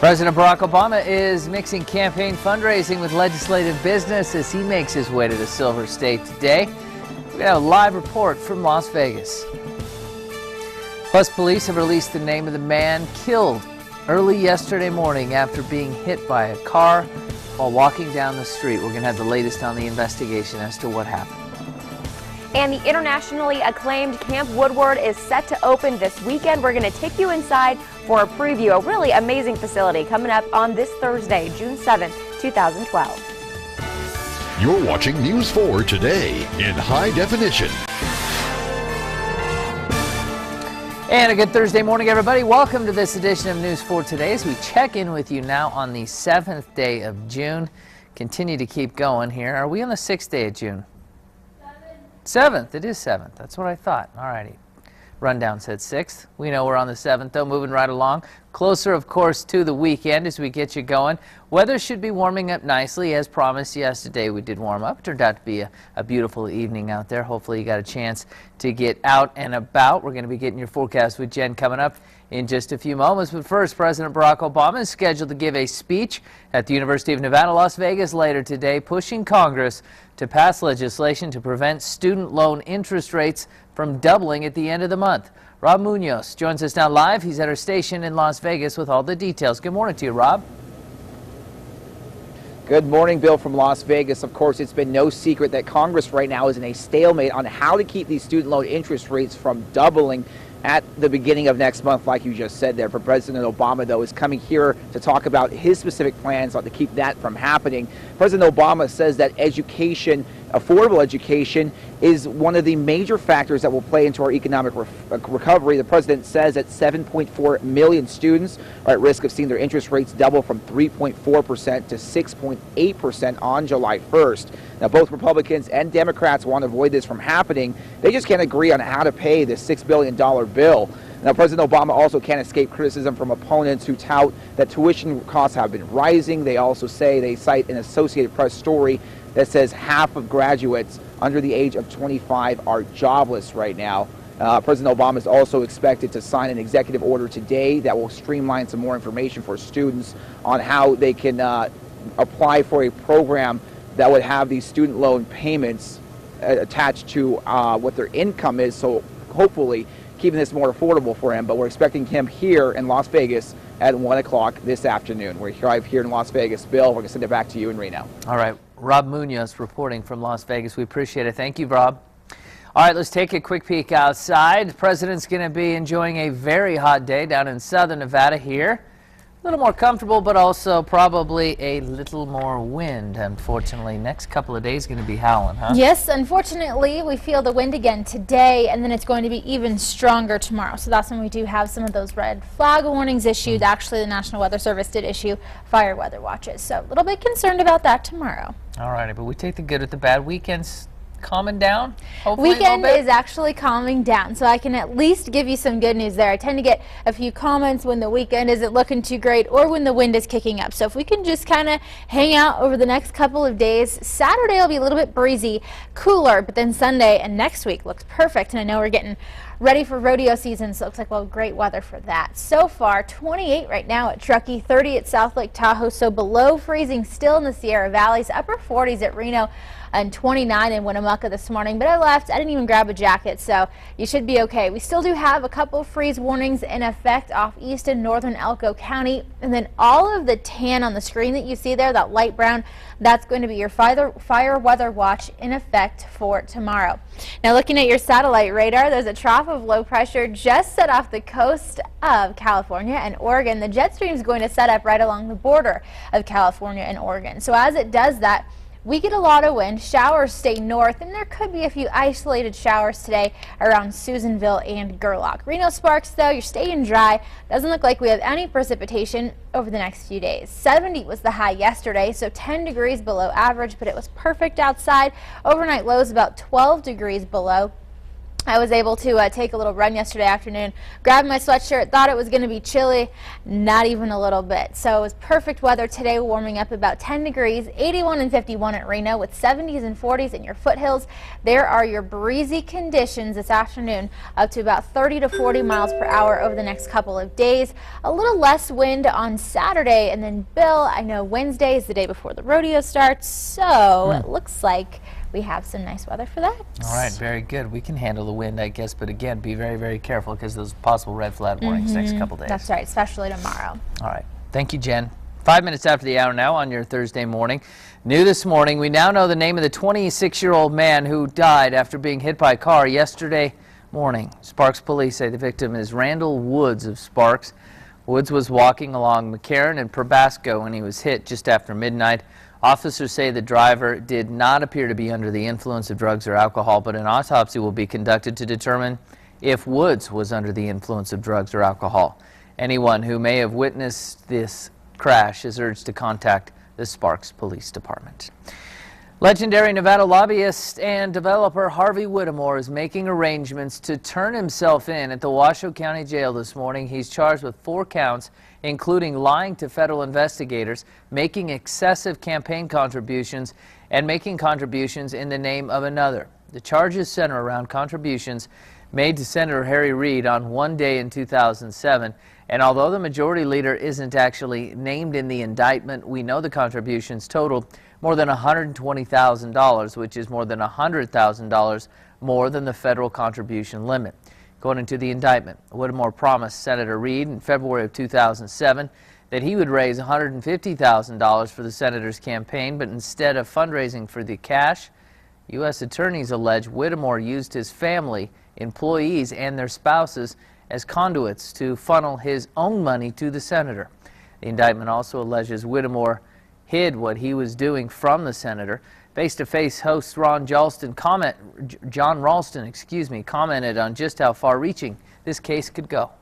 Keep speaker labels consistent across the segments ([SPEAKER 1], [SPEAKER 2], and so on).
[SPEAKER 1] President Barack Obama is mixing campaign fundraising with legislative business as he makes his way to the Silver State today. We have a live report from Las Vegas. Plus, police have released the name of the man killed early yesterday morning after being hit by a car while walking down the street. We're going to have the latest on the investigation as to what happened.
[SPEAKER 2] And the internationally acclaimed Camp Woodward is set to open this weekend. We're going to take you inside for a preview, a really amazing facility coming up on this Thursday, June 7th, 2012.
[SPEAKER 3] You're watching News 4 Today in high definition.
[SPEAKER 1] And a good Thursday morning, everybody. Welcome to this edition of News 4 Today as we check in with you now on the 7th day of June. Continue to keep going here. Are we on the 6th day of June? 7th. It is 7th. That's what I thought. All righty. Rundown said 6th. We know we're on the 7th, though, moving right along. Closer, of course, to the weekend as we get you going. Weather should be warming up nicely. As promised yesterday, we did warm up. It turned out to be a beautiful evening out there. Hopefully you got a chance to get out and about. We're going to be getting your forecast with Jen coming up in just a few moments. But first, President Barack Obama is scheduled to give a speech at the University of Nevada, Las Vegas later today, pushing Congress to pass legislation to prevent student loan interest rates from doubling at the end of the month. Rob Munoz joins us now live. He's at our station in Las Vegas with all the details. Good morning to you, Rob.
[SPEAKER 4] Good morning, Bill, from Las Vegas. Of course, it's been no secret that Congress right now is in a stalemate on how to keep these student loan interest rates from doubling at the beginning of next month, like you just said there. For President Obama, though, is coming here to talk about his specific plans on to keep that from happening. President Obama says that education, affordable education, is one of the major factors that will play into our economic recovery. The president says that 7.4 million students are at risk of seeing their interest rates double from 3.4% to 6.8% on July 1st. Now, both Republicans and Democrats want to avoid this from happening. They just can't agree on how to pay this $6 billion bill. Now, President Obama also can't escape criticism from opponents who tout that tuition costs have been rising. They also say, they cite an Associated Press story that says half of graduates under the age of 25 are jobless right now. President Obama is also expected to sign an executive order today that will streamline some more information for students on how they can apply for a program that would have these student loan payments attached to what their income is, so hopefully keeping this more affordable for him. But we're expecting him here in Las Vegas at 1 o'clock this afternoon. We're live here in Las Vegas. Bill, we're going to send it back to you in Reno.
[SPEAKER 1] All right. Rob Munoz reporting from Las Vegas. We appreciate it. Thank you, Rob. All right, let's take a quick peek outside. The president's going to be enjoying a very hot day down in southern Nevada here. A little more comfortable, but also probably a little more wind, unfortunately. Next couple of days going to be howling, huh?
[SPEAKER 5] Yes, unfortunately, we feel the wind again today, and then it's going to be even stronger tomorrow. So that's when we do have some of those red flag warnings issued. Actually, the National Weather Service did issue fire weather watches. So a little bit concerned about that tomorrow.
[SPEAKER 1] All righty, but we take the good with the bad. Weekends calming down, hopefully.
[SPEAKER 5] Weekend is actually calming down, so I can at least give you some good news there. I tend to get a few comments when the weekend isn't looking too great or when the wind is kicking up. So if we can just kind of hang out over the next couple of days, Saturday will be a little bit breezy, cooler, but then Sunday and next week looks perfect. And I know we're getting ready for rodeo season, so it looks like we'll have great weather for that. So far, 28 right now at Truckee, 30 at South Lake Tahoe, so below freezing still in the Sierra Valleys, upper 40s at Reno, and 29 in Winnemucca this morning. But I didn't even grab a jacket, so you should be okay. We still do have a couple freeze warnings in effect off east and northern Elko County, and then all of the tan on the screen that you see there, that light brown, that's going to be your fire weather watch in effect for tomorrow. Now, looking at your satellite radar, there's a trough of low pressure just set off the coast of California and Oregon. The jet stream is going to set up right along the border of California and Oregon. So as it does that, we get a lot of wind. Showers stay north, and there could be a few isolated showers today around Susanville and Gerlach. Reno Sparks, though, you're staying dry. Doesn't look like we have any precipitation over the next few days. 70 was the high yesterday, so 10 degrees below average, but it was perfect outside. Overnight lows about 12 degrees below. I was able to take a little run yesterday afternoon, grabbed my sweatshirt, thought it was going to be chilly, not even a little bit. So it was perfect weather today, warming up about 10 degrees, 81 and 51 at Reno with 70s and 40s in your foothills. There are your breezy conditions this afternoon, up to about 30 to 40 miles per hour over the next couple of days. A little less wind on Saturday, and then Bill, I know Wednesday is the day before the rodeo starts, so it looks like we have some nice weather for that.
[SPEAKER 1] All right, very good. We can handle the wind, I guess, but again, be very, very careful because those possible red flag warnings next couple days.
[SPEAKER 5] That's right, especially tomorrow.
[SPEAKER 1] All right. Thank you, Jen. 5 minutes after the hour now on your Thursday morning. New this morning, we now know the name of the 26-year-old man who died after being hit by a car yesterday morning. Sparks police say the victim is Randall Woods of Sparks. Woods was walking along McCarran and Carrasco when he was hit just after midnight. Officers say the driver did not appear to be under the influence of drugs or alcohol, but an autopsy will be conducted to determine if Woods was under the influence of drugs or alcohol. Anyone who may have witnessed this crash is urged to contact the Sparks Police Department. Legendary Nevada lobbyist and developer Harvey Whittemore is making arrangements to turn himself in at the Washoe County Jail this morning. He's charged with 4 counts, including lying to federal investigators, making excessive campaign contributions, and making contributions in the name of another. The charges center around contributions made to Senator Harry Reid on one day in 2007. And although the majority leader isn't actually named in the indictment, we know the contributions totaled more than $120,000, which is more than $100,000 more than the federal contribution limit. According to the indictment, Whittemore promised Senator Reid in February of 2007 that he would raise $150,000 for the senator's campaign, but instead of fundraising for the cash, U.S. attorneys allege Whittemore used his family, employees, and their spouses as conduits to funnel his own money to the senator. The indictment also alleges Whittemore hid what he was doing from the senator. Face-to-Face host John Ralston commented on just how far-reaching this case could go.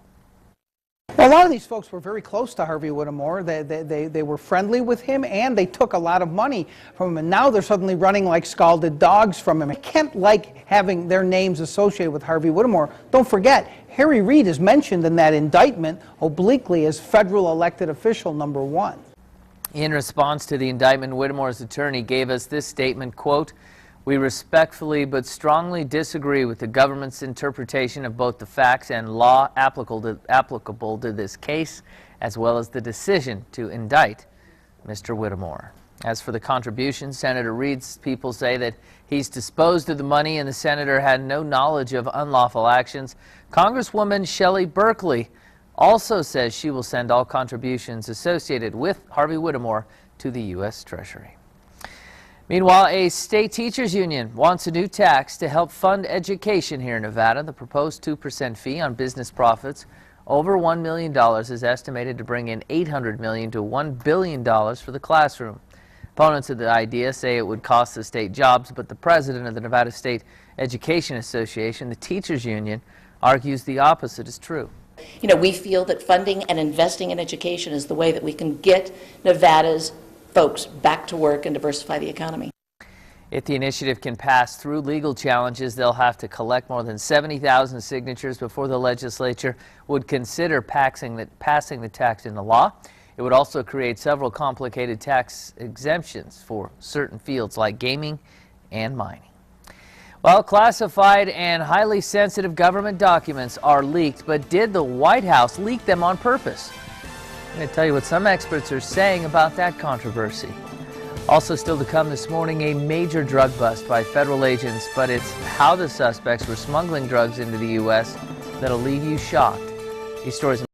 [SPEAKER 6] Well, a lot of these folks were very close to Harvey Whittemore. They were friendly with him, and they took a lot of money from him. And now they're suddenly running like scalded dogs from him. I can't like having their names associated with Harvey Whittemore. Don't forget, Harry Reid is mentioned in that indictment obliquely as federal elected official number 1.
[SPEAKER 1] In response to the indictment, Whittemore's attorney gave us this statement, quote, "We respectfully but strongly disagree with the government's interpretation of both the facts and law applicable to this case, as well as the decision to indict Mr. Whittemore." As for the contribution, Senator Reid's people say that he's disposed of the money and the senator had no knowledge of unlawful actions. Congresswoman Shelley Berkeley also says she will send all contributions associated with Harvey Whittemore to the U.S. Treasury. Meanwhile, a state teachers union wants a new tax to help fund education here in Nevada. The proposed 2% fee on business profits over $1 million is estimated to bring in $800 million to $1 billion for the classroom. Opponents of the idea say it would cost the state jobs, but the president of the Nevada State Education Association, the teachers union, argues the opposite is true.
[SPEAKER 7] You know, we feel that funding and investing in education is the way that we can get Nevada's folks back to work and diversify the economy.
[SPEAKER 1] If the initiative can pass through legal challenges, they'll have to collect more than 70,000 signatures before the legislature would consider passing the tax into law. It would also create several complicated tax exemptions for certain fields like gaming and mining. Well, classified and highly sensitive government documents are leaked, but did the White House leak them on purpose? I'm going to tell you what some experts are saying about that controversy. Also still to come this morning, a major drug bust by federal agents, but it's how the suspects were smuggling drugs into the U.S. that'll leave you shocked. These stories